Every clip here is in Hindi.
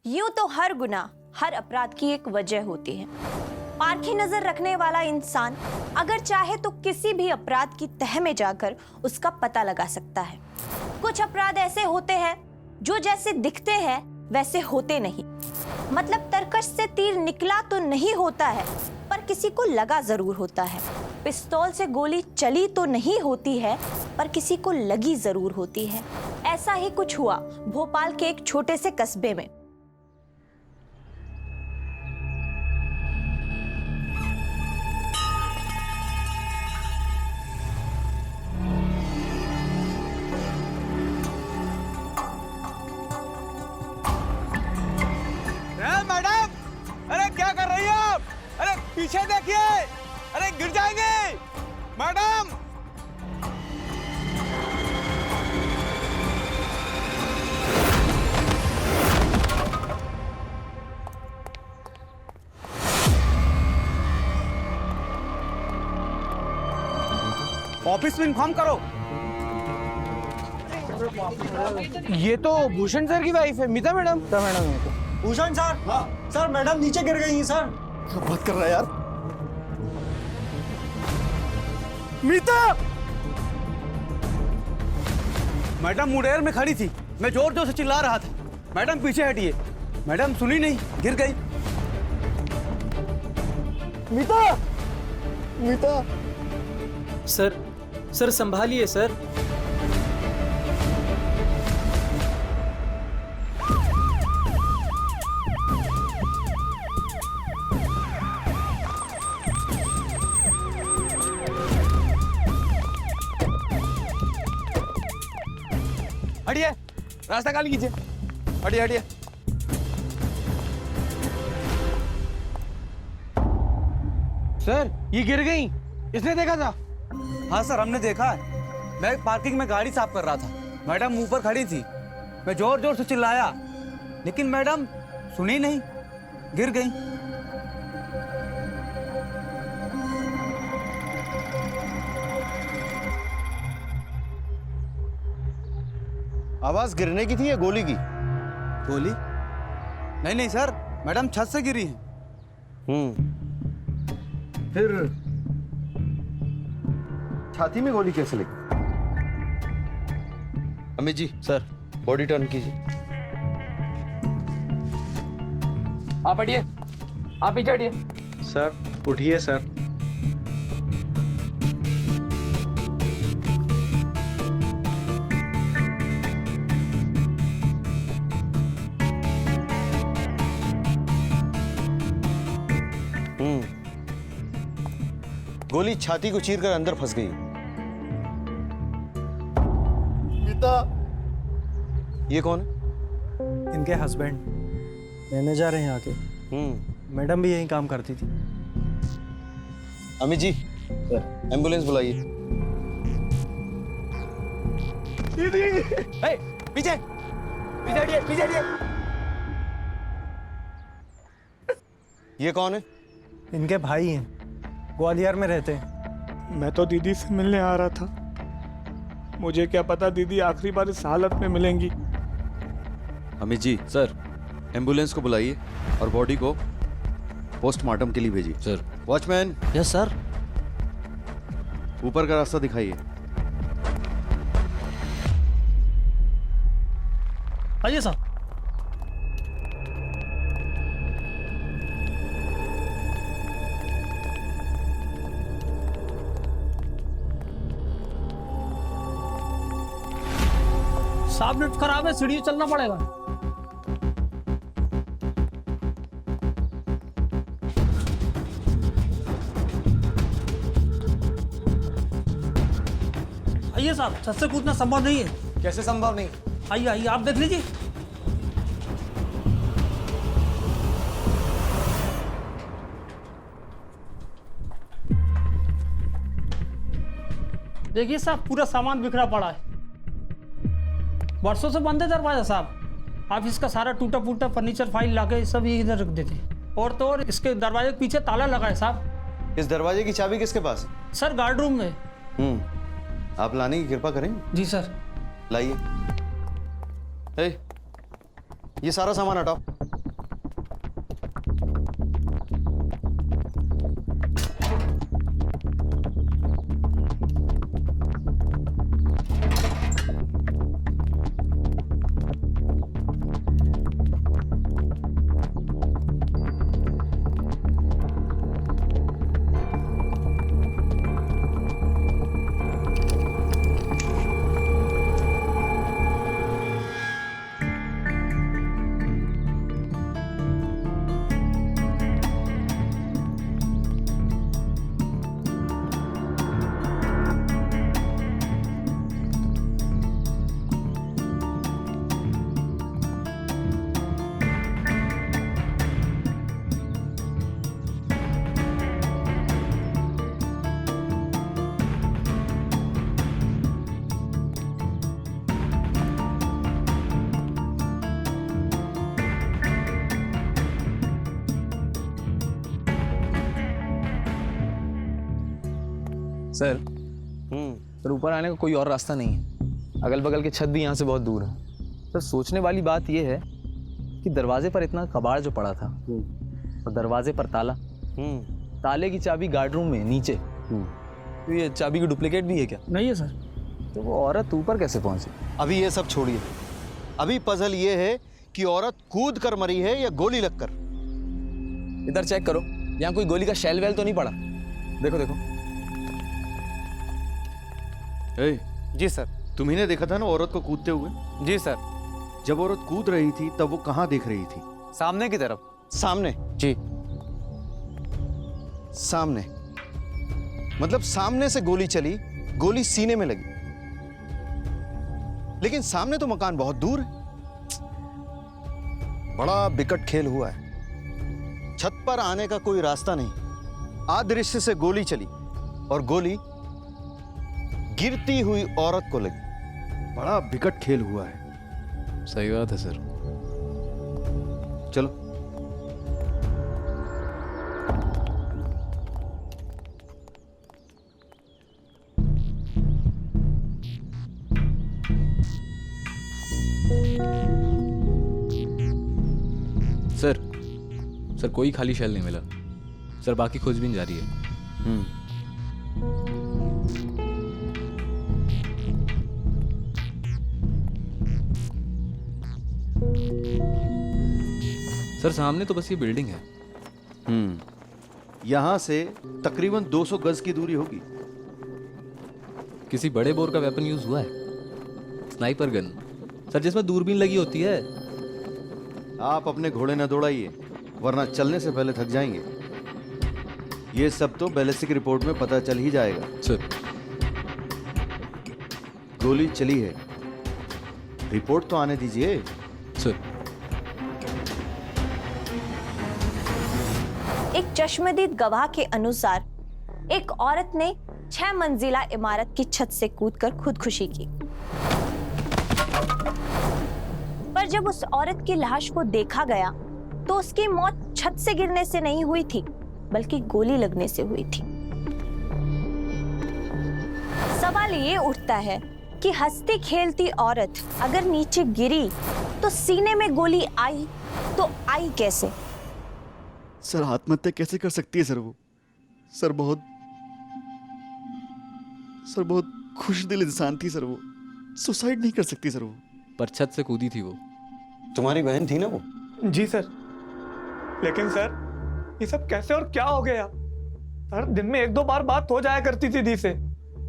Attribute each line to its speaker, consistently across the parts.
Speaker 1: यूं तो हर गुनाह, हर अपराध की एक वजह होती है। पारखी नजर रखने वाला इंसान अगर चाहे तो किसी भी अपराध की तह में जाकर उसका पता लगा सकता है। कुछ अपराध ऐसे होते हैं जो जैसे दिखते हैं वैसे होते नहीं। मतलब तरकश से तीर निकला तो नहीं होता है, पर किसी को लगा जरूर होता है। पिस्तौल से गोली चली तो नहीं होती है, पर किसी को लगी जरूर होती है। ऐसा ही कुछ हुआ भोपाल के एक छोटे से कस्बे में।
Speaker 2: मैडम, अरे क्या कर रही हो आप? अरे पीछे देखिए, अरे गिर जाएंगे मैडम। ऑफिस में इन्फॉर्म करो। ये तो भूषण सर की वाइफ है, Meeta madam.
Speaker 3: Bhushan sir, sir madam नीचे गिर गई हैं सर।
Speaker 4: क्या बात कर रहा है यार?
Speaker 2: मीता मैडम मुड़ेर में खड़ी थी, मैं जोर जोर से चिल्ला रहा था, मैडम पीछे हटिए। मैडम सुनी नहीं, गिर गई।
Speaker 4: मीता, मीता।
Speaker 5: सर संभालिए सर।
Speaker 2: हटिए, रास्ता खाली कीजिए। हटिए हटिए। सर ये गिर गई, इसने देखा था? हाँ सर, हमने देखा है। मैं पार्किंग में गाड़ी साफ कर रहा था, मैडम ऊपर खड़ी थी, मैं जोर जोर से चिल्लाया, लेकिन मैडम सुनी नहीं, गिर गई।
Speaker 4: आवाज गिरने की थी या गोली की?
Speaker 2: गोली? नहीं नहीं सर, मैडम छत से गिरी है।
Speaker 4: फिर छाती में गोली कैसे लगी? Amit ji sir, body turn कीजिए।
Speaker 5: आप हटिए, आप पीछे हटिए।
Speaker 4: सर उठिए सर। गोली छाती को चीरकर अंदर फंस गई। पिता, ये कौन है?
Speaker 3: इनके हस्बैंड मैनेजर हैं यहाँ के। मैडम भी यहीं काम करती थी।
Speaker 4: अमित जी एम्बुलेंस बुलाइए।
Speaker 2: पीछे पीछे हटिए, पीछे हटिए।
Speaker 4: ये कौन है?
Speaker 3: इनके भाई हैं, ग्वालियर में रहते हैं।
Speaker 6: मैं तो दीदी से मिलने आ रहा था, मुझे क्या पता दीदी आखिरी बार इस हालत में मिलेंगी।
Speaker 7: अमित जी सर, एम्बुलेंस को बुलाइए और बॉडी को पोस्टमार्टम के लिए भेजिए। सर। वॉचमैन।
Speaker 5: Yes sir.
Speaker 7: ऊपर का रास्ता दिखाइए।
Speaker 5: आइए सर। साहब लिफ्ट खराब है, सीढ़ी चलना पड़ेगा। आइए साहब, छत से कूदना संभव नहीं है।
Speaker 2: कैसे संभव नहीं?
Speaker 5: आइए आइए, आप देख लीजिए। देखिए साहब, पूरा सामान बिखरा पड़ा है, वर्षों से बंद है दरवाजा साहब। ऑफिस का सारा टूटा फूटा फर्नीचर फाइल लाके सब इधर रख देते। और तो और इसके दरवाजे के पीछे ताला लगा है साहब।
Speaker 4: इस दरवाजे की चाबी किसके पास है?
Speaker 5: सर गार्ड रूम में।
Speaker 4: आप लाने की कृपा करेंगे?
Speaker 5: जी सर।
Speaker 4: लाइए। ये सारा सामान हटाओ।
Speaker 8: सर सर ऊपर आने का कोई और रास्ता नहीं है। अगल बगल के छत भी यहाँ से बहुत दूर है। सर सोचने वाली बात यह है कि दरवाजे पर इतना कबाड़ जो पड़ा था और दरवाजे पर ताला, ताले की चाबी गार्ड रूम में नीचे, तो ये चाबी की डुप्लीकेट भी है क्या?
Speaker 5: नहीं है सर।
Speaker 8: तो वो औरत ऊपर कैसे पहुंची?
Speaker 4: अभी ये सब छोड़िए, अभी पजल ये है कि औरत कूद कर मरी है या गोली लगकर।
Speaker 8: इधर चेक करो, यहाँ कोई गोली का शेल वेल तो नहीं पड़ा? देखो देखो।
Speaker 7: ए,
Speaker 4: जी सर।
Speaker 7: तुम्ही ने देखा था ना औरत को कूदते हुए?
Speaker 4: जी सर।
Speaker 7: जब औरत कूद रही थी तब वो कहाँ देख रही थी?
Speaker 2: सामने की तरफ।
Speaker 4: सामने?
Speaker 2: जी।
Speaker 4: सामने मतलब सामने से गोली चली, गोली सीने में लगी, लेकिन सामने तो मकान बहुत दूर है। बड़ा बिकट खेल हुआ है। छत पर आने का कोई रास्ता नहीं, अदृश्य से गोली चली और गोली गिरती हुई औरत को लगी।
Speaker 7: बड़ा विकट खेल हुआ है।
Speaker 8: सही बात है सर।
Speaker 7: चलो।
Speaker 8: सर कोई खाली शेल नहीं मिला। सर बाकी खोजबीन जारी है। सर सामने तो बस ये बिल्डिंग है।
Speaker 7: यहाँ से तकरीबन 200 गज की दूरी होगी।
Speaker 8: किसी बड़े बोर का वेपन यूज हुआ है? स्नाइपर गन सर, जिसमें दूरबीन लगी होती है।
Speaker 7: आप अपने घोड़े न दौड़ाइए, वरना चलने से पहले थक जाएंगे। ये सब तो बैलिस्टिक रिपोर्ट में पता चल ही जाएगा।
Speaker 8: सर
Speaker 7: गोली चली है, रिपोर्ट तो आने दीजिए।
Speaker 8: सर
Speaker 1: एक चश्मदीद गवाह के अनुसार एक औरत ने 6 मंजिला इमारत की छत से कूदकर खुदकुशी की, पर जब उस औरत की लाश को देखा गया तो उसकी मौत छत से गिरने से नहीं हुई थी, बल्कि गोली लगने से हुई थी। सवाल ये उठता है कि हंसती खेलती औरत अगर नीचे गिरी तो सीने में गोली आई तो आई कैसे?
Speaker 9: सर आत्महत्या कैसे कर सकती है सर वो? सर बहुत खुश दिल इंसान थी सर वो। सुसाइड नहीं कर सकती सर वो।
Speaker 8: पर छत से कूदी थी वो।
Speaker 4: तुम्हारी बहन थी ना वो?
Speaker 6: जी सर। लेकिन सर ये सब कैसे और क्या हो गया? सर दिन में 1-2 बार बात हो जाया करती थी दी से।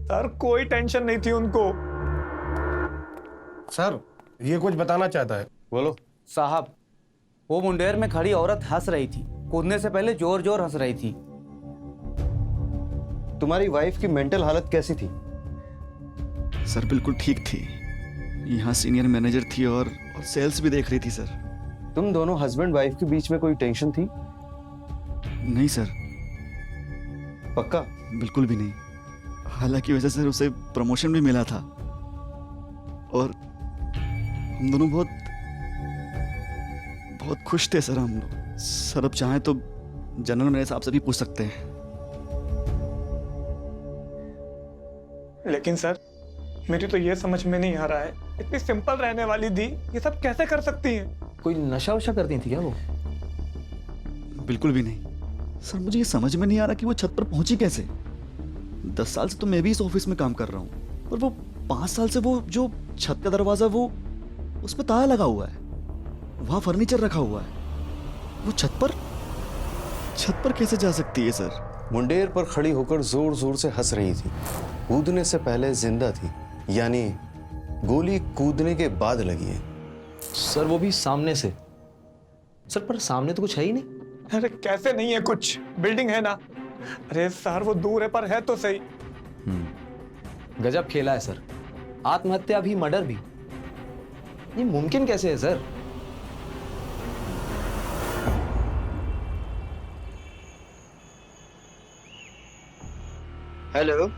Speaker 6: सर कोई टेंशन नहीं थी उनको।
Speaker 10: सर ये कुछ बताना चाहता है।
Speaker 4: बोलो।
Speaker 2: साहब, वो मुंडेर में खड़ी औरत हंस रही थी, कूदने से पहले जोर जोर हंस रही थी।
Speaker 4: तुम्हारी वाइफ की मेंटल हालत कैसी थी?
Speaker 9: सर बिल्कुल ठीक थी। यहाँ सीनियर मैनेजर थी और सेल्स भी देख रही थी सर।
Speaker 4: तुम दोनों हस्बैंड वाइफ के बीच में कोई टेंशन थी?
Speaker 9: नहीं सर,
Speaker 4: पक्का?
Speaker 9: बिल्कुल भी नहीं। हालांकि वैसे सर उसे प्रमोशन भी मिला था और हम दोनों बहुत खुश थे सर हम लोग। सर अब चाहें तो जनरल मैनेजर साहब से भी पूछ सकते हैं।
Speaker 6: लेकिन सर मेरी तो ये समझ में नहीं आ रहा है, इतनी सिंपल रहने वाली दी ये सब कैसे कर सकती हैं?
Speaker 8: कोई नशा वशा करती थी क्या वो?
Speaker 9: बिल्कुल भी नहीं सर। मुझे ये समझ में नहीं आ रहा कि वो छत पर पहुंची कैसे। 10 साल से तो मैं भी इस ऑफिस में काम कर रहा हूँ, पर वो 5 साल से वो जो छत का दरवाजा वो उस पर ताला लगा हुआ है, वहां फर्नीचर रखा हुआ है, वो छत पर कैसे जा सकती है सर?
Speaker 4: मुंडेर पर खड़ी होकर जोर जोर से हंस रही थी, कूदने से पहले जिंदा थी, यानी गोली कूदने के बाद लगी है।
Speaker 8: सर वो भी सामने से। सर पर सामने तो कुछ है ही नहीं।
Speaker 6: अरे कैसे नहीं है कुछ? बिल्डिंग है ना। अरे सर वो दूर है पर है तो सही।
Speaker 8: गजब खेला है सर। आत्महत्या भी, मर्डर भी। ये मुमकिन कैसे है सर?
Speaker 11: हेलो,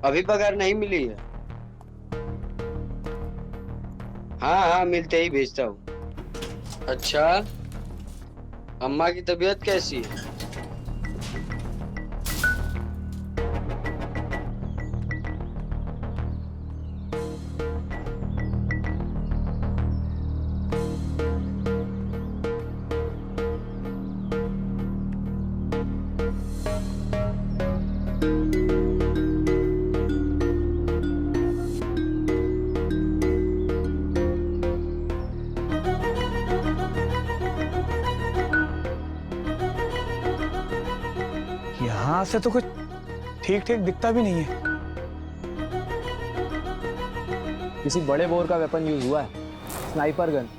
Speaker 11: अभी पगार नहीं मिली है? हाँ मिलते ही भेजता हूँ। अच्छा, अम्मा की तबीयत कैसी है?
Speaker 6: यहाँ से तो कुछ ठीक ठीक दिखता भी नहीं है।
Speaker 8: किसी बड़े बोर का वेपन यूज हुआ है, स्नाइपर गन,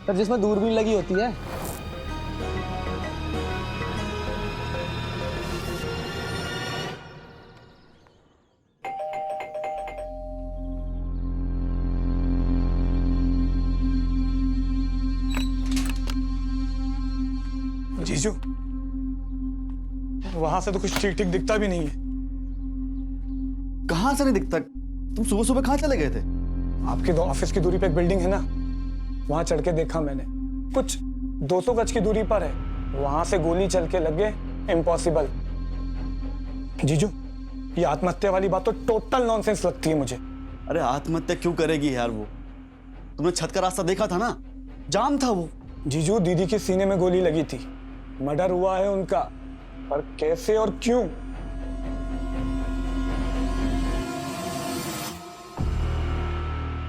Speaker 8: पर जिसमें दूरबीन लगी होती है।
Speaker 6: जीजू, वहां से तो कुछ ठीक ठीक दिखता भी नहीं है।
Speaker 9: कहाँ से नहीं दिखता? तुम सुबह सुबह कहाँ चले गए थे?
Speaker 6: आपके दो ऑफिस की दूरी पे एक बिल्डिंग है ना, वहां चढ़ के देखा मैंने, कुछ 200 गज की दूरी पर है। वहां से गोली चल के लग गए, इम्पॉसिबल। जीजू, ये आत्महत्या वाली बात तो टोटल नॉनसेंस लगती है मुझे।
Speaker 9: अरे आत्महत्या क्यों करेगी यार वो? तुमने छत का रास्ता देखा था ना, जाम था वो।
Speaker 6: जीजू, दीदी के सीने में गोली लगी थी, मर्डर हुआ है उनका, पर कैसे और क्यों?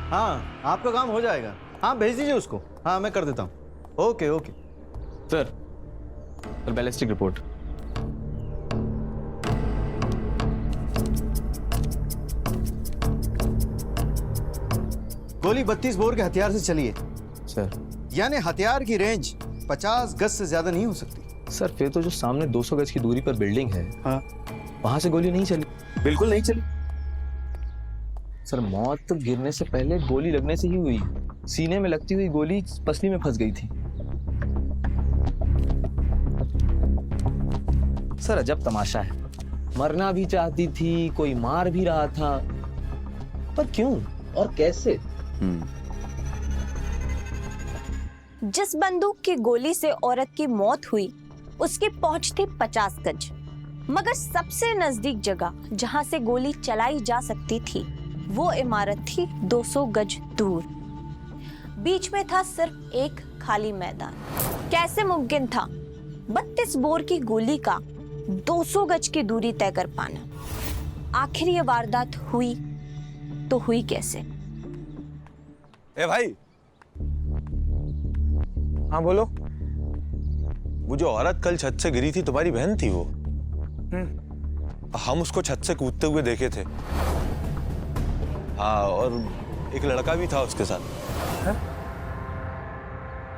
Speaker 7: हाँ, आपका काम हो जाएगा। हाँ, भेज दीजिए उसको। हाँ, मैं कर देता हूँ। Okay okay.
Speaker 8: Sir ballistic report.
Speaker 7: गोली 32 बोर के हथियार से चली है
Speaker 8: सर।
Speaker 7: यानी हथियार की रेंज 50 गज से ज्यादा नहीं हो सकती।
Speaker 8: सर फिर तो जो सामने 200 गज की दूरी पर बिल्डिंग है,
Speaker 7: हाँ,
Speaker 8: वहां से गोली नहीं चली।
Speaker 7: बिल्कुल नहीं चली।
Speaker 8: सर मौत तो गिरने से पहले गोली लगने से ही हुई। सीने में लगती हुई गोली पसली में फंस गई थी। सर अजब तमाशा है, मरना भी चाहती थी, कोई मार भी रहा था, पर क्यों और कैसे?
Speaker 1: जिस बंदूक की गोली से औरत की मौत हुई उसकी पहुंच थी 50 गज, मगर सबसे नजदीक जगह जहां से गोली चलाई जा सकती थी वो इमारत थी 200 गज दूर। बीच में था सिर्फ एक खाली मैदान। कैसे मुमकिन था 32 बोर की गोली का 200 गज की दूरी तय कर पाना? आखिर ये वारदात हुई तो हुई कैसे?
Speaker 10: ए भाई,
Speaker 6: हाँ बोलो।
Speaker 10: वो जो औरत कल छत से गिरी थी तुम्हारी बहन थी वो? हम उसको छत से कूदते हुए देखे थे। हाँ, और एक लड़का भी था उसके साथ।
Speaker 2: है?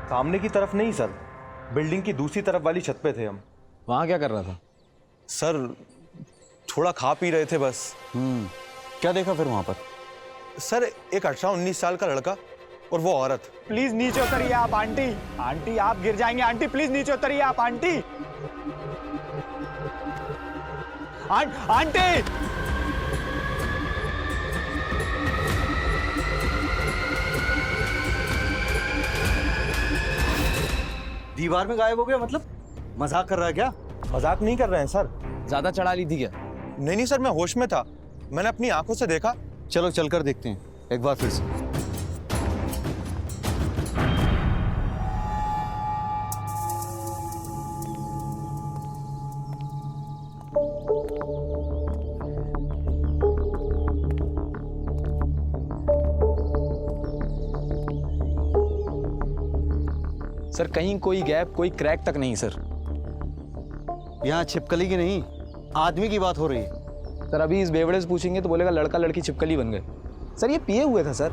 Speaker 2: सामने की तरफ नहीं सर, बिल्डिंग की दूसरी तरफ वाली छत पे थे हम।
Speaker 8: वहां क्या कर रहा था?
Speaker 10: सर थोड़ा खा पी रहे थे बस।
Speaker 7: क्या देखा फिर वहां पर?
Speaker 10: सर एक 18-19 साल का लड़का और वो औरत।
Speaker 6: प्लीज नीचे उतरिए आप आंटी। आंटी आप गिर जाएंगे। आंटी प्लीज नीचे उतरिए आप आंटी। आंटी
Speaker 7: दीवार में गायब हो गया मतलब? मजाक कर रहा है क्या?
Speaker 10: मजाक नहीं कर रहे हैं सर।
Speaker 8: ज्यादा चढ़ा ली थी क्या?
Speaker 10: नहीं सर, मैं होश में था, मैंने अपनी आंखों से देखा।
Speaker 7: चलो चलकर देखते हैं एक बार फिर से।
Speaker 8: सर कहीं कोई गैप, कोई क्रैक तक नहीं सर।
Speaker 7: यहाँ छिपकली की नहीं, आदमी की बात हो रही है।
Speaker 8: सर अभी इस बेवड़े से पूछेंगे तो बोलेगा लड़का लड़की छिपकली बन गए। सर ये पिए हुए था सर।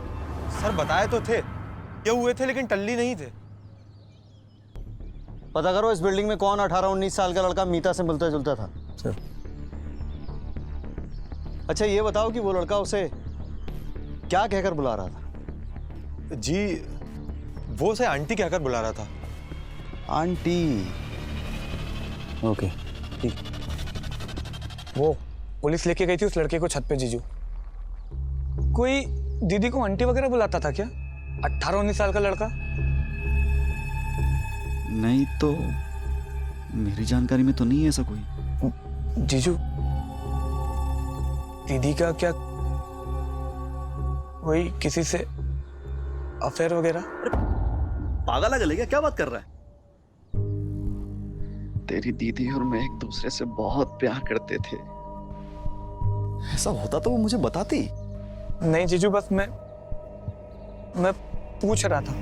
Speaker 10: सर बताए तो थे ये हुए थे, लेकिन टल्ली नहीं थे।
Speaker 7: पता करो इस बिल्डिंग में कौन 18-19 साल का लड़का मीता से मिलता जुलता था।
Speaker 8: सर
Speaker 7: अच्छा ये बताओ कि वो लड़का उसे क्या कहकर बुला रहा था?
Speaker 10: जी वो उसे आंटी कहकर बुला रहा था।
Speaker 7: आंटी। ओके ठीक।
Speaker 6: वो पुलिस लेके गई थी उस लड़के को छत पे। जीजू, कोई दीदी को आंटी वगैरह बुलाता था क्या? 18-19 साल का लड़का?
Speaker 9: नहीं तो मेरी जानकारी में तो नहीं है ऐसा कोई।
Speaker 6: जीजू, दीदी का क्या कोई किसी से अफेयर वगैरह?
Speaker 9: पागल है क्या? क्या बात कर रहा है?
Speaker 4: तेरी दीदी और मैं एक दूसरे से बहुत प्यार करते थे।
Speaker 9: ऐसा होता तो वो मुझे बताती।
Speaker 6: नहीं जीजू, बस मैं पूछ रहा था।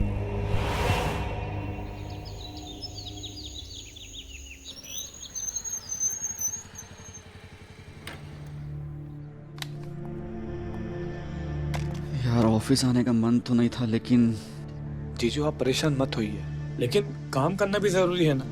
Speaker 9: ऑफिस आने का मन तो नहीं था, लेकिन
Speaker 6: जीजू आप परेशान मत होइए, लेकिन काम करना भी जरूरी है ना।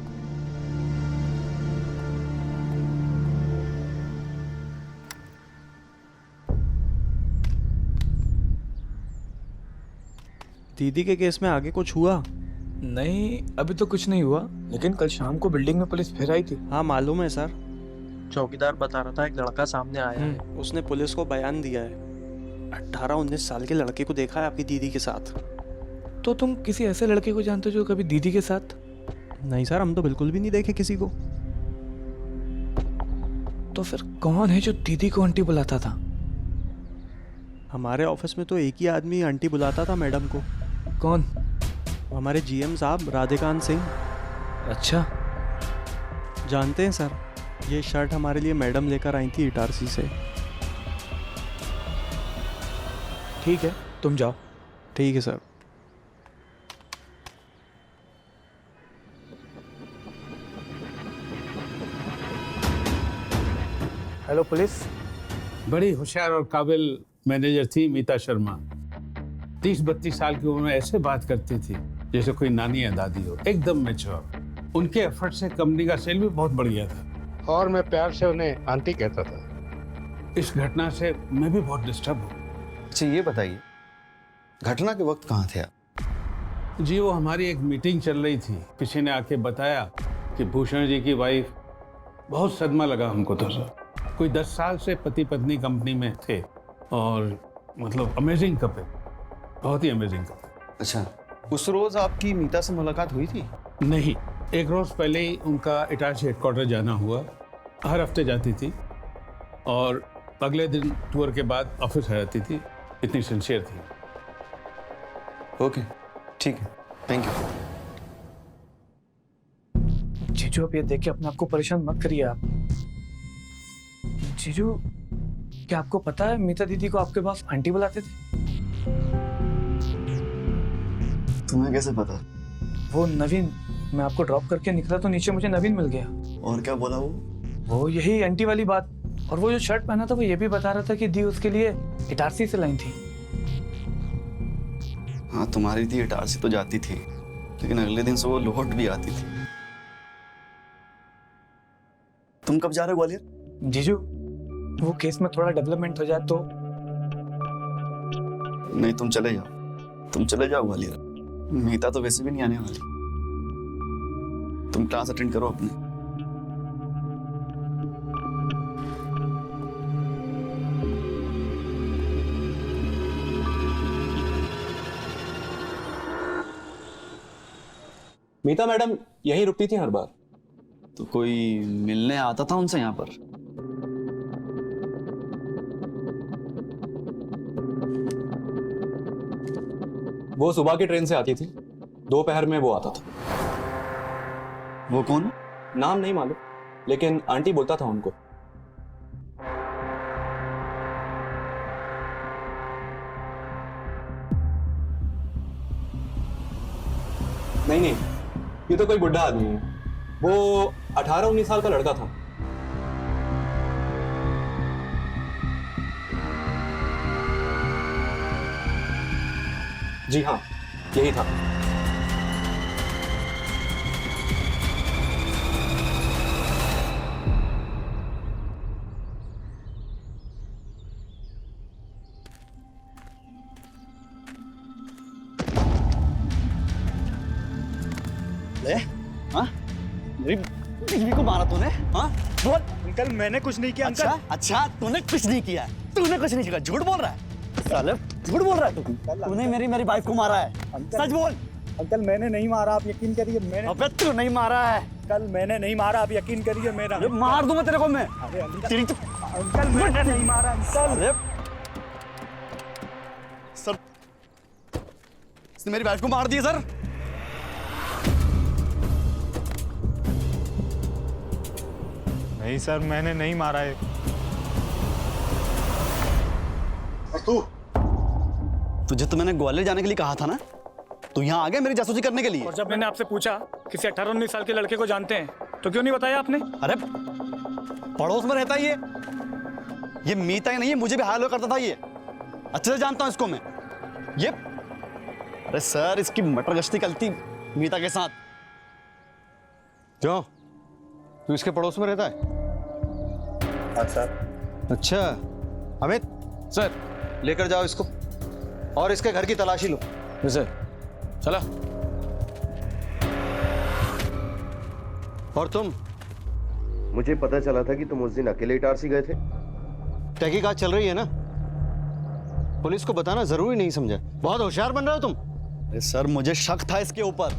Speaker 3: दीदी के केस में आगे कुछ हुआ?
Speaker 6: नहीं, अभी तो कुछ नहीं हुआ, लेकिन कल शाम को बिल्डिंग में पुलिस फिर आई थी।
Speaker 3: हाँ मालूम है सर,
Speaker 12: चौकीदार बता रहा था एक लड़का सामने आया है।
Speaker 3: उसने पुलिस को बयान दिया है। 18-19 साल के लड़के को देखा है आपकी दीदी के साथ।
Speaker 6: तो तुम किसी ऐसे लड़के को जानते हो जो कभी दीदी के साथ?
Speaker 3: नहीं सर, हम तो बिल्कुल भी नहीं देखे किसी को।
Speaker 6: तो फिर कौन है जो दीदी को आंटी बुलाता था?
Speaker 3: हमारे ऑफिस में तो एक ही आदमी आंटी बुलाता था मैडम को।
Speaker 6: कौन?
Speaker 3: हमारे जीएम साहब राधिकांत सिंह।
Speaker 6: अच्छा,
Speaker 3: जानते हैं सर, ये शर्ट हमारे लिए मैडम लेकर आई थी इटारसी से।
Speaker 6: ठीक है, तुम जाओ।
Speaker 3: ठीक है सर।
Speaker 6: Hello police.
Speaker 13: बड़ी होशियार और काबिल मैनेजर थी मीता शर्मा। 30-32 साल की उम्र में ऐसे बात करती थी जैसे कोई नानी या दादी हो, एकदम मैच्योर। उनके एफर्ट से कंपनी का सेल भी बहुत बढ़ गया था और मैं प्यार से उन्हें आंटी कहता था। इस घटना से मैं भी बहुत डिस्टर्ब हूँ।
Speaker 4: अच्छा ये बताइए, घटना के वक्त कहाँ थे आप?
Speaker 13: जी वो हमारी एक मीटिंग चल रही थी, किसी ने आके बताया कि भूषण जी की वाइफ, बहुत सदमा लगा हमको तो सर। कोई 10 साल से पति पत्नी कंपनी में थे और मतलब अमेजिंग कपल, बहुत ही अमेजिंग कपल।
Speaker 4: अच्छा, उस रोज आपकी मीता से मुलाकात हुई थी?
Speaker 13: नहीं, एक रोज पहले ही उनका इटारसी हेडक्वार्टर जाना हुआ। हर हफ्ते जाती थी और अगले दिन टूर के बाद ऑफिस आ जाती थी। इतनी सिंसियर थी।
Speaker 4: ओके, ठीक है, थैंक यू।
Speaker 6: जीजू, अब ये देख के अपने आप को परेशान मत करिए आप। जीजू, क्या आपको पता है मीता दीदी को आपके पास आंटी बुलाते थे?
Speaker 9: तुम्हें कैसे पता?
Speaker 6: वो नवीन, मैं आपको ड्रॉप करके निकला तो नीचे मुझे नवीन मिल गया।
Speaker 9: और क्या बोला वो?
Speaker 6: वो यही आंटी वाली बात, और वो जो शर्ट पहना था वो ये भी बता रहा था कि दी उसके लिए इटारसी से लाई थी।
Speaker 9: हाँ, तुम्हारी दी इटारसी तो जाती थी, लेकिन अगले दिन से वो लौट भी आती थी। तुम कब जा रहे हो ग्वालियर?
Speaker 6: जीजू, वो केस में थोड़ा डेवलपमेंट हो जाए तो।
Speaker 9: नहीं, तुम चले जाओ, तुम चले जाओ ग्वालियर। मीता तो वैसे भी नहीं आने वाली। तुम क्लास अटेंड करो अपने।
Speaker 12: मीता मैडम यहीं रुकती थी हर बार।
Speaker 9: तो कोई मिलने आता था उनसे यहाँ पर?
Speaker 12: वो सुबह की ट्रेन से आती थी, दोपहर में वो आता था।
Speaker 9: वो कौन?
Speaker 12: नाम नहीं मालूम, लेकिन आंटी बोलता था उनको। नहीं, ये तो कोई बुढ़ा आदमी है। वो 18-19 साल का लड़का था। जी हाँ, यही था।
Speaker 9: हाँ? मेरी बीवी को मारा तूने? हाँ? बोल।
Speaker 3: अंकल, मैंने कुछ नहीं किया।
Speaker 9: अच्छा, अच्छा, तूने कुछ नहीं किया। तूने कुछ नहीं किया, झूठ बोल रहा है। साले, झूठ बोल रहा है तू। तूने मेरी वाइफ को मारा है। सच बोल।
Speaker 3: अंकल, मैंने नहीं मारा, आप यकीन करिए। मैंने
Speaker 9: अबे तू नहीं मारा है।
Speaker 3: कल मैंने नहीं मारा, आप यकीन करिए मेरा।
Speaker 9: मार दूंगा तेरे को मैं।
Speaker 3: अरे
Speaker 9: तेरी तो
Speaker 3: अंकल, मैंने नहीं मारा अंकल।
Speaker 9: सर, इसने मेरी वाइफ को मार दिया सर।
Speaker 3: नहीं सर, मैंने नहीं मारा है।
Speaker 9: तुझे तो मैंने ग्वालियर जाने के लिए कहा था ना, तू यहाँ आ गया मेरी जासूसी करने के लिए।
Speaker 6: और जब मैंने आपसे पूछा किसी 18-19 साल के लड़के को जानते हैं तो क्यों नहीं बताया आपने?
Speaker 9: अरे पड़ोस में रहता ही ये मीता ही नहीं है, मुझे भी हाल करता था ये। अच्छे से जानता हूँ इसको मैं। ये अरे सर, इसकी मटर गश्ती कल थी मीता के साथ।
Speaker 4: क्यों, तू इसके पड़ोस में रहता है?
Speaker 6: हाँ सर।
Speaker 4: अच्छा अमित,
Speaker 8: सर।
Speaker 4: लेकर जाओ इसको और इसके घर की तलाशी लो।
Speaker 8: जी सर। चला।
Speaker 4: और तुम? मुझे पता चला था कि तुम उस दिन अकेले इटारसी गए थे। तहकीकात चल रही है ना, पुलिस को बताना जरूरी नहीं समझा। बहुत होशियार बन रहे हो तुम।
Speaker 9: अरे सर, मुझे शक था इसके ऊपर।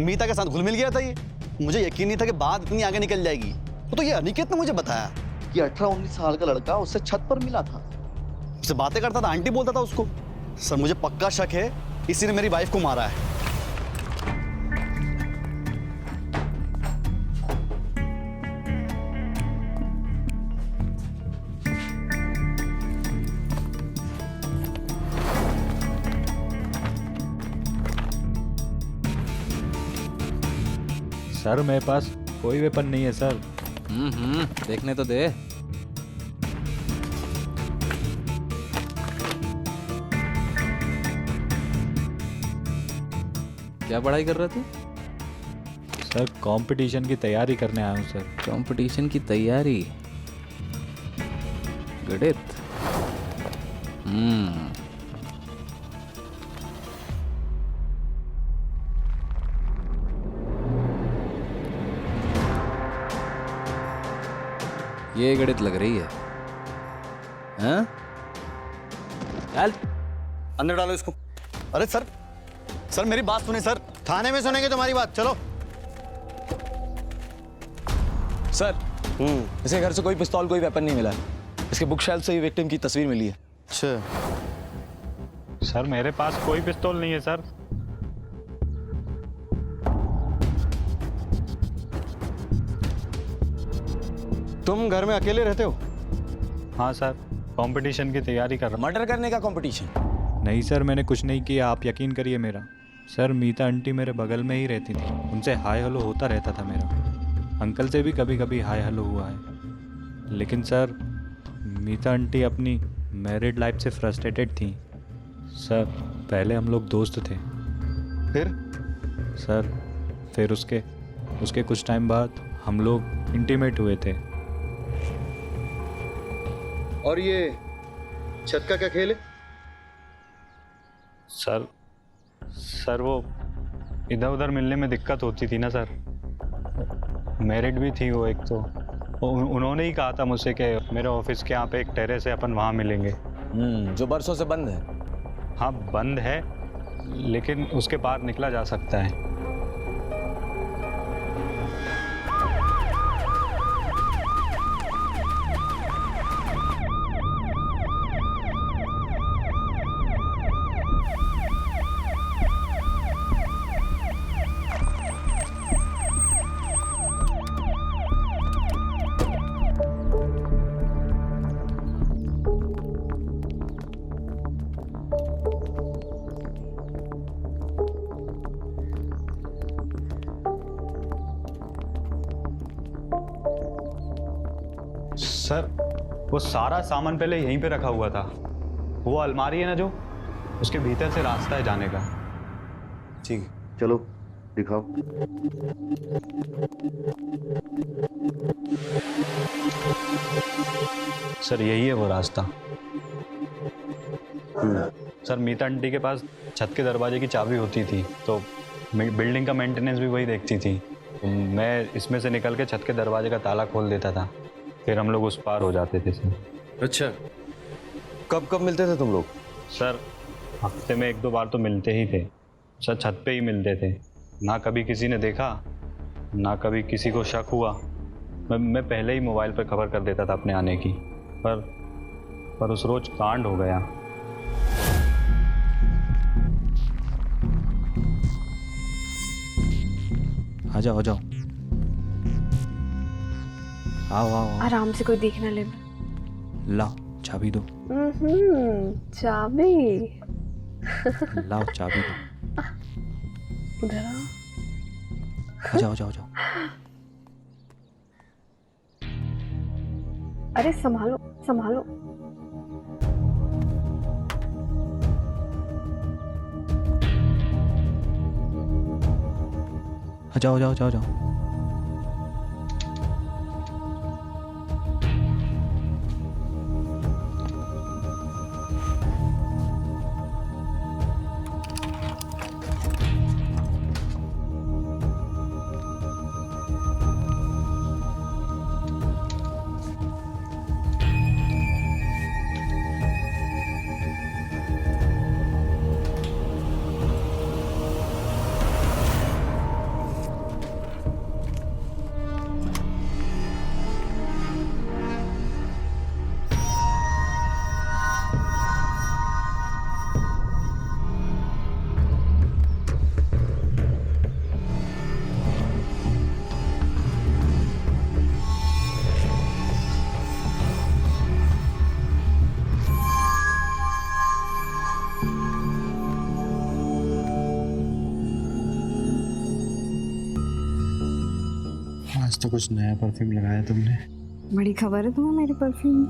Speaker 9: मीता के साथ घुल मिल गया था ये। मुझे यकीन नहीं था कि बात इतनी आगे निकल जाएगी। तो ये अनिकेत ने मुझे बताया कि 18-19 साल का लड़का उससे छत पर मिला था, उससे बातें करता था, आंटी बोलता था उसको। सर मुझे पक्का शक है इसी ने मेरी वाइफ को मारा है।
Speaker 14: सर मेरे पास कोई वेपन नहीं है सर।
Speaker 8: देखने तो दे। क्या पढ़ाई कर रहे थे?
Speaker 14: सर कंपटीशन की तैयारी करने आया हूँ सर।
Speaker 8: कंपटीशन की तैयारी? गणित? ये गणित लग रही है। हाँ? चल
Speaker 9: अंदर डालो इसको। अरे सर, सर मेरी बात सुने सर।
Speaker 4: थाने में सुनेंगे तुम्हारी बात, चलो।
Speaker 8: सर, इसके घर से कोई पिस्तौल, कोई वेपन नहीं मिला है। इसके बुक शेल्फ से ही विक्टिम की तस्वीर मिली है।
Speaker 4: अच्छा
Speaker 14: सर मेरे पास कोई पिस्तौल नहीं है सर।
Speaker 4: तुम घर में अकेले रहते हो?
Speaker 14: हाँ सर, कंपटीशन की तैयारी कर रहा
Speaker 8: मर्डर करने का कंपटीशन?
Speaker 14: हूँ। नहीं सर, मैंने कुछ नहीं किया, आप यकीन करिए मेरा। सर मीता आंटी मेरे बगल में ही रहती थी, उनसे हाय हेलो होता रहता था मेरा। अंकल से भी कभी कभी हाय हेलो हुआ है। लेकिन सर मीता आंटी अपनी मैरिड लाइफ से फ्रस्ट्रेटेड थी। सर पहले हम लोग दोस्त थे। फिर उसके कुछ टाइम बाद हम लोग इंटीमेट हुए थे।
Speaker 4: और ये छत का क्या खेल है?
Speaker 14: सर वो इधर उधर मिलने में दिक्कत होती थी ना सर। मैरिड भी थी वो एक तो। उन्होंने ही कहा था मुझसे कि मेरे ऑफिस के यहाँ पे एक टेरेस है, अपन वहाँ मिलेंगे।
Speaker 8: जो बरसों से बंद है।
Speaker 14: हाँ बंद है, लेकिन उसके पार निकला जा सकता है। सर वो सारा सामान पहले यहीं पे रखा हुआ था। वो अलमारी है ना जो, उसके भीतर से रास्ता है जाने का।
Speaker 4: ठीक, चलो दिखाओ।
Speaker 14: सर यही है वो रास्ता। सर मीता आंटी के पास छत के दरवाजे की चाबी होती थी, तो बिल्डिंग का मेंटेनेंस भी वही देखती थी। तो मैं इसमें से निकल के छत के दरवाजे का ताला खोल देता था, फिर हम लोग उस पार हो जाते थे सर।
Speaker 4: अच्छा, कब कब मिलते थे तुम लोग?
Speaker 14: सर हफ्ते में 1-2 बार तो मिलते ही थे सर, छत पे ही मिलते थे। ना कभी किसी ने देखा, ना कभी किसी को शक हुआ। मैं पहले ही मोबाइल पर खबर कर देता था अपने आने की, पर उस रोज कांड हो गया। आ जाओ आओ।
Speaker 15: आराम से, कोई देख ना ले।
Speaker 14: लाओ चाबी दो।
Speaker 15: चाबी?
Speaker 14: लाओ चाबी दो।
Speaker 15: उधर
Speaker 14: आओ। जाओ।
Speaker 15: अरे संभालो।
Speaker 3: जाओ जाओ जाओ जाओ। आज तो कुछ नया परफ्यूम लगाया तुमने।
Speaker 15: बड़ी खबर है तुम्हें मेरी परफ्यूम।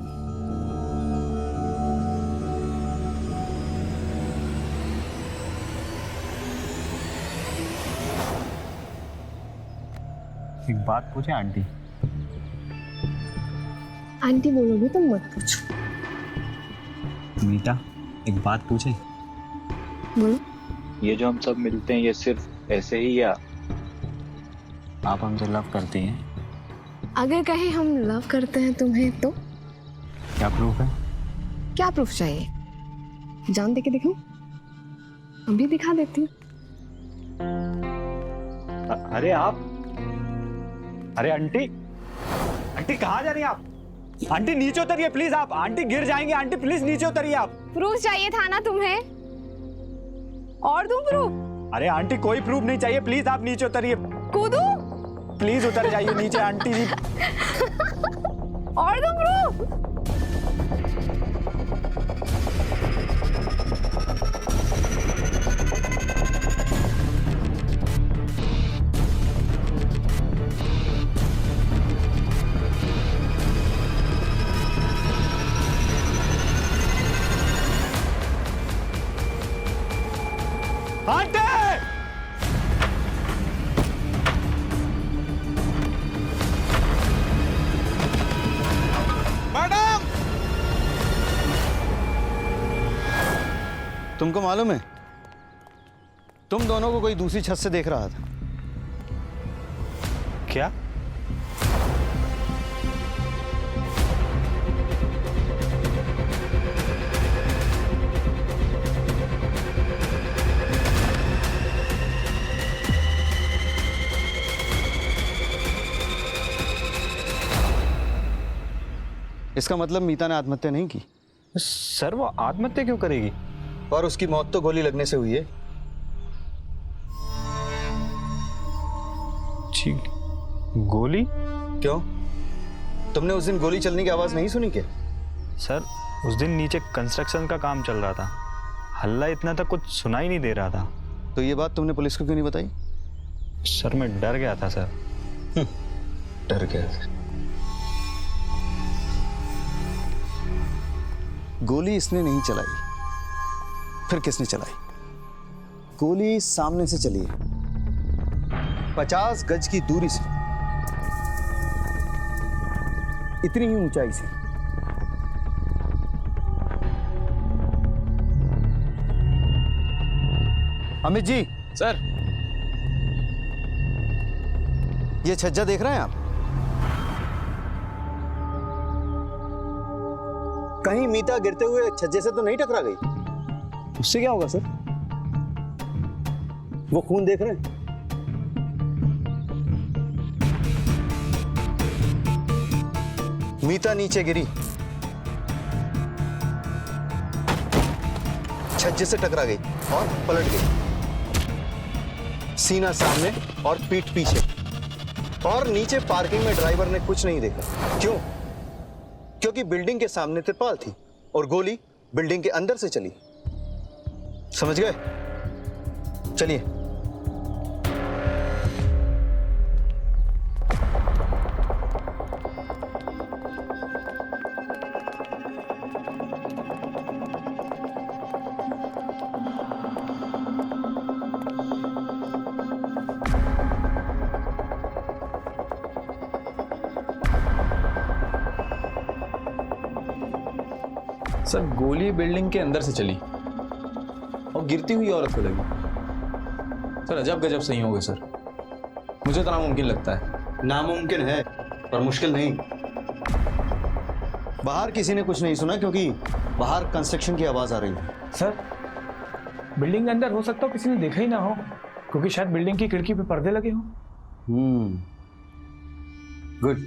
Speaker 8: एक बात पूछे आंटी?
Speaker 15: आंटी बोलोगे तो मत पूछो।
Speaker 8: मीता, एक बात पूछे?
Speaker 15: बोलो।
Speaker 14: ये जो हम सब मिलते हैं ये सिर्फ ऐसे ही या
Speaker 8: आप हमसे लव करती हैं?
Speaker 15: अगर कहें हम लव करते हैं तुम्हें तो
Speaker 8: क्या प्रूफ है?
Speaker 15: क्या प्रूफ चाहिए? जान दे के दिखाऊं? अभी दिखा देती हूँ।
Speaker 14: अरे आप, अरे आंटी, आंटी कहाँ जा रही हैं आप? आंटी नीचे उतरिए प्लीज, आप आंटी गिर जाएंगे। आंटी प्लीज नीचे उतरिए आप।
Speaker 15: प्रूफ चाहिए था ना तुम्हें? और दूं प्रूफ?
Speaker 14: अरे आंटी कोई प्रूफ नहीं चाहिए, प्लीज आप नीचे उतरिए।
Speaker 15: कूदूं?
Speaker 14: प्लीज उतर जाइए नीचे आंटी जी।
Speaker 15: और दूं प्रूफ?
Speaker 14: आंटी!
Speaker 2: मैडम!
Speaker 4: तुमको मालूम है, तुम दोनों को कोई दूसरी छत से देख रहा था।
Speaker 14: क्या?
Speaker 4: इसका मतलब मीता ने आत्महत्या नहीं की।
Speaker 14: सर वो आत्महत्या क्यों करेगी?
Speaker 4: और उसकी मौत तो गोली लगने से हुई है।
Speaker 14: ठीक। गोली?
Speaker 4: क्यों, तुमने उस दिन गोली चलने की आवाज नहीं सुनी क्या?
Speaker 14: सर उस दिन नीचे कंस्ट्रक्शन का काम चल रहा था, हल्ला इतना तक कुछ सुनाई नहीं दे रहा था।
Speaker 4: तो ये बात तुमने पुलिस को क्यों नहीं बताई?
Speaker 14: सर मैं डर गया था सर।
Speaker 4: डर गया था। गोली इसने नहीं चलाई, फिर किसने चलाई? गोली सामने से चली है, 50 गज की दूरी से, इतनी ही ऊंचाई से। अमित जी।
Speaker 8: सर,
Speaker 4: ये छज्जा देख रहे हैं आप? कहीं मीता गिरते हुए छज्जे से तो नहीं टकरा गई?
Speaker 8: उससे क्या होगा सर?
Speaker 4: वो खून देख रहे हैं? मीता नीचे गिरी, छज्जे से टकरा गई और पलट गई। सीना सामने और पीठ पीछे, और नीचे पार्किंग में ड्राइवर ने कुछ नहीं देखा। क्यों? क्योंकि बिल्डिंग के सामने तिरपाल थी और गोली बिल्डिंग के अंदर से चली। समझ गए? चलिए।
Speaker 8: सर गोली बिल्डिंग के अंदर से चली और गिरती हुई औरत को लगी। सर अजब गजब सही हो गए सर, मुझे तो नामुमकिन लगता है।
Speaker 4: नामुमकिन है पर मुश्किल नहीं। बाहर किसी ने कुछ नहीं सुना क्योंकि बाहर कंस्ट्रक्शन की आवाज आ रही है।
Speaker 6: सर बिल्डिंग के अंदर हो सकता हो किसी ने देखा ही ना हो, क्योंकि शायद बिल्डिंग की खिड़की पे पर्दे लगे हो।
Speaker 4: Good,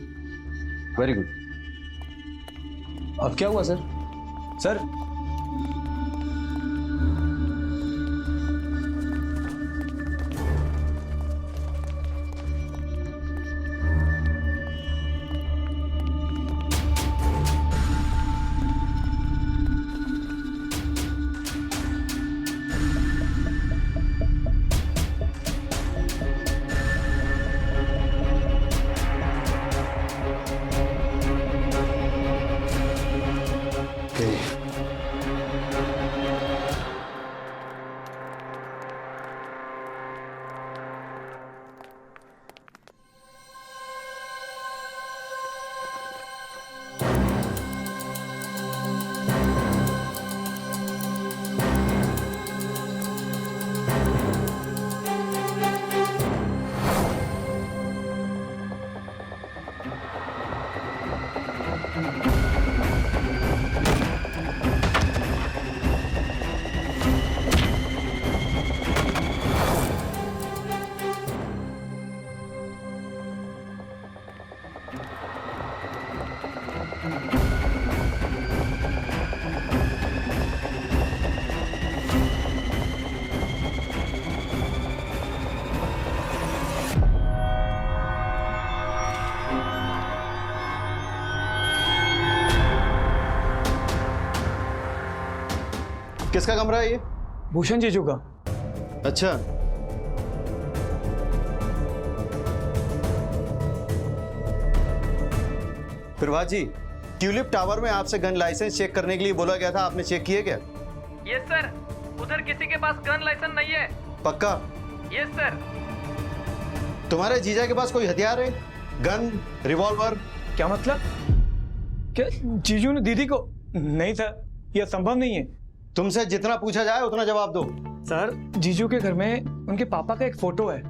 Speaker 4: very good.
Speaker 8: अब क्या हुआ सर? सर
Speaker 4: किसका कमरा है ये?
Speaker 6: भूषण जीजू का।
Speaker 4: अच्छा, प्रभात जी, ट्यूलिप टावर में आपसे गन लाइसेंस चेक करने के लिए बोला गया था, आपने चेक किए क्या?
Speaker 16: यस सर, उधर किसी के पास गन लाइसेंस नहीं है।
Speaker 4: पक्का?
Speaker 16: Yes sir.
Speaker 4: तुम्हारे जीजा के पास कोई हथियार है? Gun, revolver?
Speaker 6: क्या मतलब? क्या जीजू ने दीदी को? नहीं सर, यह संभव नहीं है।
Speaker 4: तुमसे जितना पूछा जाए उतना जवाब दो।
Speaker 6: सर जीजू के घर में उनके पापा का एक फोटो है।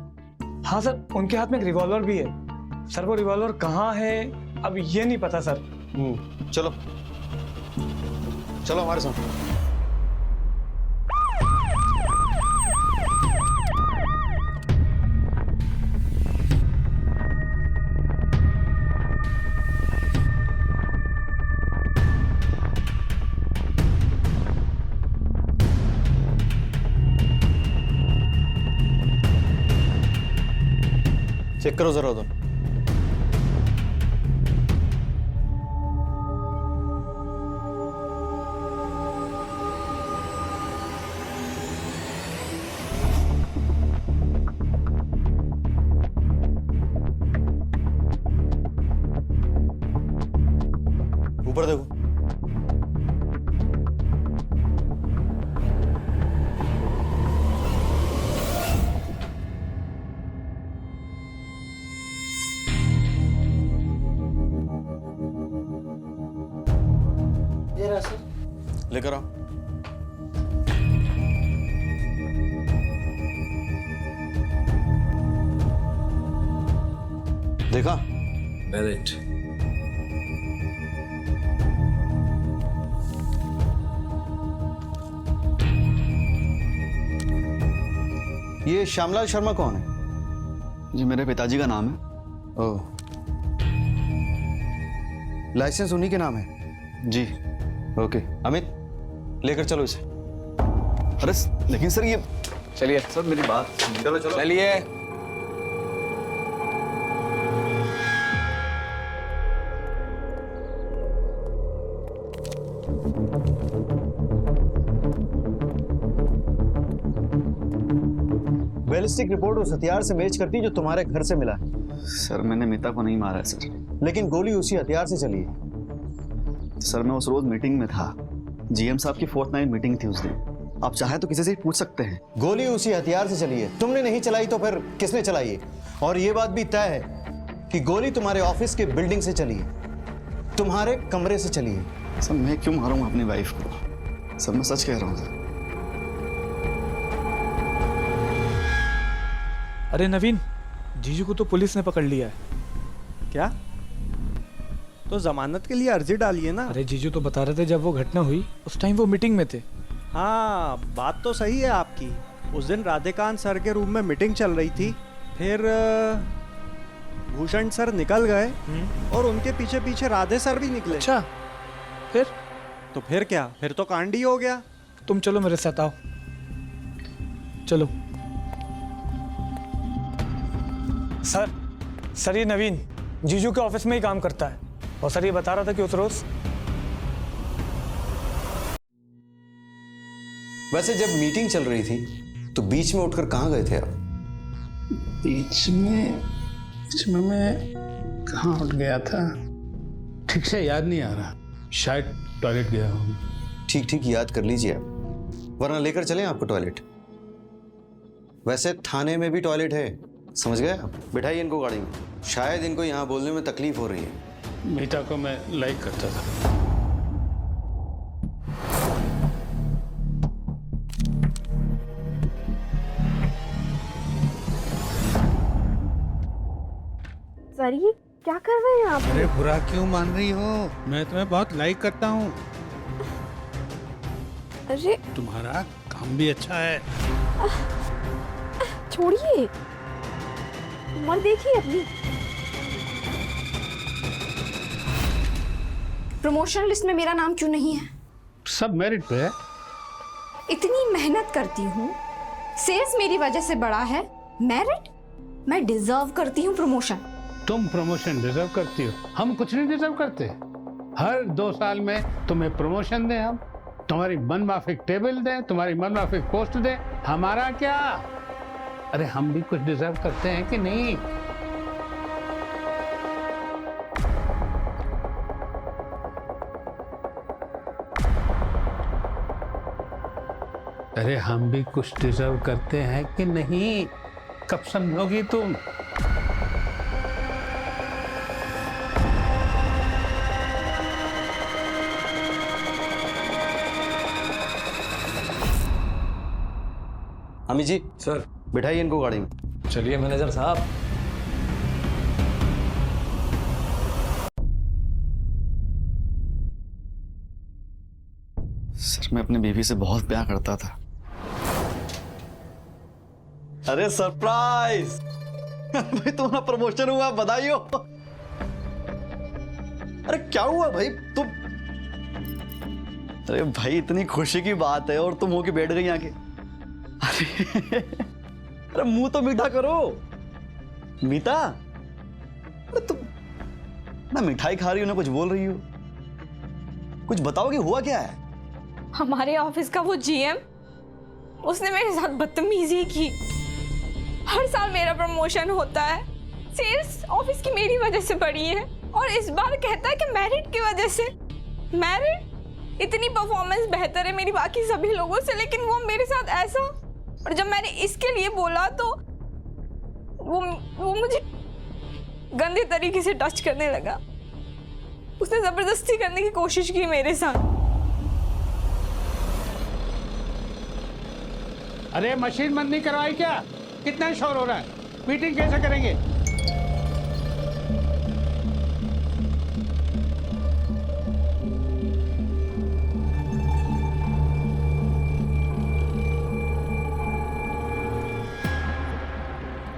Speaker 6: हाँ सर, उनके हाथ में एक रिवॉल्वर भी है। सर वो रिवॉल्वर कहाँ है अब ये नहीं पता सर।
Speaker 4: चलो चलो हमारे साथ। चेक करो जरा उधर। ऊपर देखो। लेकर आओ। देखा?
Speaker 10: Valid.
Speaker 4: ये श्यामलाल शर्मा कौन है?
Speaker 9: जी मेरे पिताजी का नाम है।
Speaker 4: ओह, लाइसेंस उन्हीं के नाम है?
Speaker 9: जी।
Speaker 4: ओके, अमित लेकर चलो इसे।
Speaker 9: अरे लेकिन सर ये,
Speaker 8: चलिए
Speaker 9: सर मेरी बात,
Speaker 4: चलो चलो
Speaker 8: चलिए।
Speaker 4: बैलिस्टिक रिपोर्ट उस हथियार से मैच करती जो तुम्हारे घर से मिला है।
Speaker 9: सर मैंने मीता को नहीं मारा है सर।
Speaker 4: लेकिन गोली उसी हथियार से चली है।
Speaker 9: सर मैं उस रोज मीटिंग में था, जीएम साहब की फोर्थ-नाइट मीटिंग थी उस दिन। आप चाहे तो किसी से पूछ सकते हैं।
Speaker 4: गोली उसी हथियार से चली है, तुमने नहीं चलाई तो फिर किसने चलाई है? और ये बात भी तय है कि गोली तुम्हारे ऑफिस के बिल्डिंग से चली है, तुम्हारे कमरे से चली है।
Speaker 9: सर मैं क्यों मारूंगा अपनी वाइफ को? सर मैं सच कह रहा हूँ सर।
Speaker 6: अरे नवीन, जीजू को तो पुलिस ने पकड़ लिया है।
Speaker 3: क्या? तो जमानत के लिए अर्जी डाली है ना?
Speaker 6: अरे जीजू तो बता रहे थे जब वो घटना हुई उस टाइम वो मीटिंग में थे।
Speaker 3: हाँ, बात तो सही है आपकी। उस दिन राधेकांत सर के रूम में मीटिंग चल रही थी, फिर भूषण सर निकल गए और उनके पीछे पीछे राधे सर भी निकले।
Speaker 6: अच्छा, फिर?
Speaker 3: तो फिर क्या, फिर तो कांड ही हो गया।
Speaker 6: तुम चलो मेरे साथ, आओ चलो। सर ये नवीन जीजू के ऑफिस में ही काम करता है और सर ये बता रहा था कि उस रोज।
Speaker 4: वैसे जब मीटिंग चल रही थी तो बीच में उठकर कहाँ गए थे आप?
Speaker 13: बीच में मैं कहाँ उठ गया था, ठीक से याद नहीं आ रहा। शायद टॉयलेट गया हूँ।
Speaker 4: ठीक याद कर लीजिए आप, वरना लेकर चलें आपको टॉयलेट। वैसे थाने में भी टॉयलेट है, समझ गए आप? बिठाइए इनको गाड़ी में, शायद इनको यहाँ बोलने में तकलीफ हो रही है।
Speaker 13: मीता को मैं लाइक करता था।
Speaker 15: सर ये क्या कर रहे हैं आप?
Speaker 13: अरे बुरा क्यों मान रही हो? मैं तुम्हें बहुत लाइक करता हूँ।
Speaker 15: अरे
Speaker 13: तुम्हारा काम भी अच्छा है।
Speaker 15: छोड़िए, मत देखिए अपनी। प्रमोशन लिस्ट में मेरा नाम क्यों नहीं है?
Speaker 13: सब मेरिट पे है।
Speaker 15: इतनी मेहनत करती हूँ, सेल्स मेरी वजह से बढ़ा है, मेरिट? मैं डिजर्व करती हूँ प्रमोशन।
Speaker 13: तुम प्रमोशन डिजर्व करती हो, हम कुछ नहीं डिजर्व करते। हर 2 साल में तुम्हें प्रमोशन दें, हम तुम्हारी मनमाफिक टेबल दें, तुम्हारी मनमाफिक पोस्ट दें, हमारा क्या? अरे हम भी कुछ डिजर्व करते हैं कि नहीं? अरे हम भी कुछ डिजर्व करते हैं कि नहीं? कब समझोगी तुम?
Speaker 4: अमित जी
Speaker 12: सर,
Speaker 4: बिठाइए इनको गाड़ी में।
Speaker 12: चलिए मैनेजर साहब।
Speaker 9: सर मैं अपनी बीवी से बहुत प्यार करता था। अरे सरप्राइज! भाई तुम्हारा प्रमोशन हुआ, बधाई हो। अरे क्या हुआ भाई तुम? अरे भाई इतनी खुशी की बात है और तुम हो के बैठ गई आके। अरे मुंह तो मीठा करो। मीता, अरे तुम ना मिठाई खा रही हो ना कुछ बोल रही हो। कुछ बताओ कि हुआ क्या है?
Speaker 1: हमारे ऑफिस का वो जीएम, उसने मेरे साथ बदतमीजी की। हर साल मेरा प्रमोशन होता है, सेल्स ऑफिस की मेरी वजह से बढ़ी है, और इस बार कहता है कि मेरिट की वजह से। मेरिट? इतनी परफॉर्मेंस बेहतर है मेरी बाकी सभी लोगों से, लेकिन वो मेरे साथ ऐसा। और जब मैंने इसके लिए बोला तो वो मुझे गंदे तरीके से टच करने लगा। उसने जबरदस्ती करने की कोशिश की मेरे साथ।
Speaker 13: अरे मशीन बंद नहीं करवाई क्या? कितना शोर हो रहा है? मीटिंग कैसे करेंगे?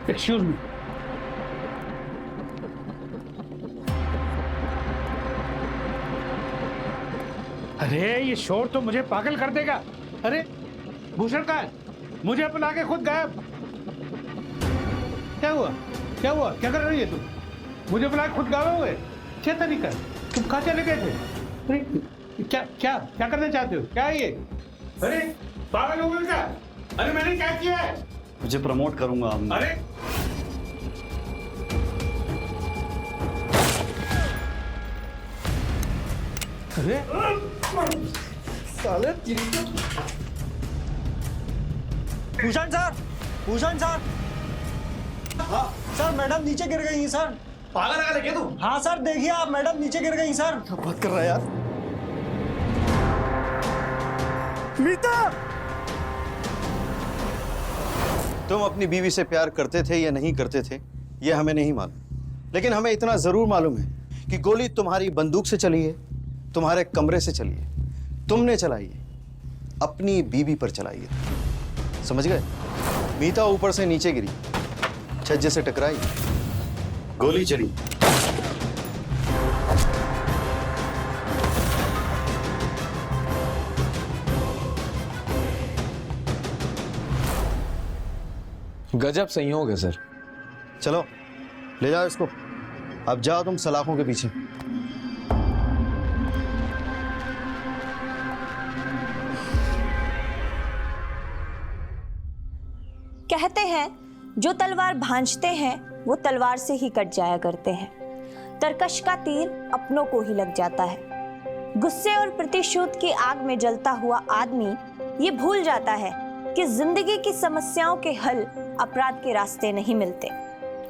Speaker 13: Excuse me. अरे ये शोर तो मुझे पागल कर देगा। अरे भूषण कहाँ है? मुझे बुला के खुद गायब। क्या हुआ? क्या हुआ? क्या कर रही है तुम? मुझे बुला के खुद गायब हुए? क्या तरीका है? तुम कहाँ चले गए थे? अरे क्या क्या क्या करना चाहते हो? क्या है ये? अरे पागल हो गए क्या? अरे मैंने क्या किया है?
Speaker 9: मुझे प्रमोट करूंगा।
Speaker 13: अरे अरे
Speaker 3: साले भूषण सर, भूषण सर। हाँ सर, मैडम नीचे गिर गई हैं सर।
Speaker 9: पागल लगा लेके तू?
Speaker 3: हाँ सर, देखिए आप, मैडम नीचे गिर गई सर।
Speaker 9: क्या बात कर रहा है यार?
Speaker 4: मीता! तुम अपनी बीवी से प्यार करते थे या नहीं करते थे ये हमें नहीं मालूम, लेकिन हमें इतना जरूर मालूम है कि गोली तुम्हारी बंदूक से चली है, तुम्हारे कमरे से चली है, तुमने चलाई है, अपनी बीवी पर चलाई है। समझ गए? मीता ऊपर से नीचे गिरी, छज्जे से टकराई, गोली चली।
Speaker 8: गजब संयोग है सर।
Speaker 4: चलो ले जाओ इसको, अब जाओ तुम सलाखों के पीछे।
Speaker 1: कहते हैं जो तलवार भांजते हैं वो तलवार से ही कट जाया करते हैं। तरकश का तीर अपनों को ही लग जाता है। गुस्से और प्रतिशोध की आग में जलता हुआ आदमी ये भूल जाता है कि जिंदगी की समस्याओं के हल अपराध के रास्ते नहीं मिलते।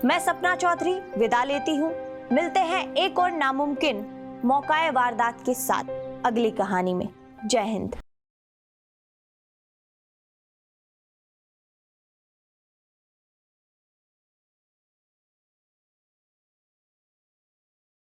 Speaker 1: मैं सपना चौधरी विदा लेती हूँ। मिलते हैं एक और नामुमकिन मौकाए वारदात के साथ अगली कहानी में। जय हिंद।